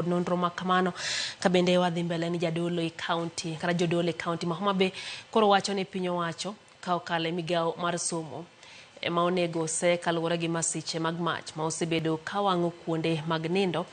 nonro makamano kabende wadhi mbele ni jadolo e county kara jodolo e county ma Homa Bay koro wacho ni piny owacho kao kale migao mar somo ma onego se kaluwore gi masiche mag mach ma osebedo kawango kuonde mag nindo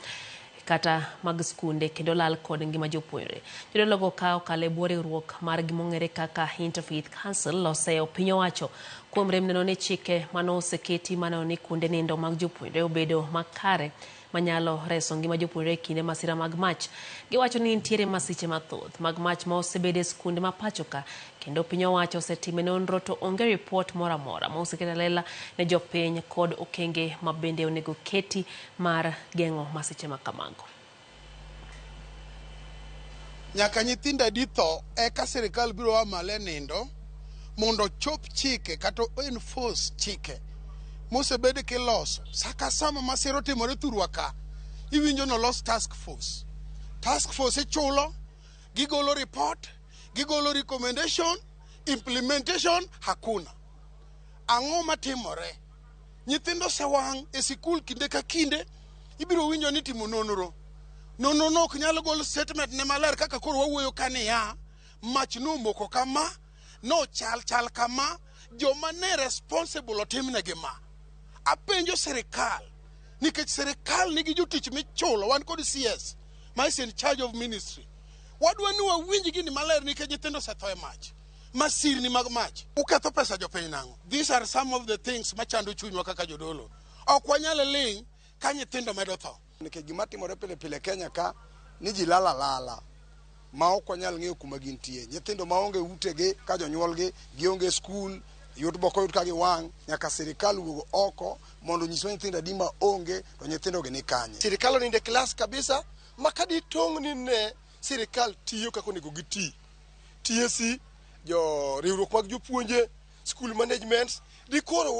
kata mag skunde kendo lal kod ngima jopuonjre. Jodolo go kao kale bwo riwruok mar gimong'ere kaka Interfaith Council oseo piny owacho kuom rem neno ne chike mano oseketi mano ni kuonde nindo mag jopuonjre obedo makare manyalo reso ngima jopuonjre kinde masira mag mach. Giwacho ni nitiere masiche mathoth mag mach ma osebede skunde ma pachoka kendo piny owacho osetime nonro to onge report mora mora ma oseketa lela ne jopiny kod okenge mabende onego keti mar geng'o masiche makamago. Nyaka nyithinda ditho eka sirikal biro wa male nindo mondo chop chike kata enforce chike mosebede kiloso saka sama masiro timore thurwa ka iwinjo no los task force chulo gigolo report gigolo recommendation implementation hakuna ang'o matimore nyithindo sewang e sikul kinde ka kinde ibiro winjo ni timo nonro no ok nyalo golo statement ne maler kaka koro wawuoyo kaniya mach no moko kama no chal kama joma ne responsible otimnegi ma apenjo serikal nikech serikal nigi jotich michulo wan kod CS ma is in charge of ministry wadwa ni wawinj gini maler nikech nyithindo setho e mach masirni mag mach uketho pesa jopiny nango. These are some of the things machando chunywa kaka jodolo ok wanyal ling ka nyithindo medo tho nikech gima timore pile Kenya ka ni ji lala ma ok wanyal ng'eyo kuma gintie nyithindo maonge utegi ka jonyuolgi gionge skul yot boko yot ka giwang nyaka sirikal wuog oko mondo nyiswa nyithindo adi ma onge to nyithindo gi ni kanye. Sirikal oninde klas kabisa makadi tong' ni ne sirikal tiyo kako nego giti TSC jo riwruok mag jopuonje school management di koro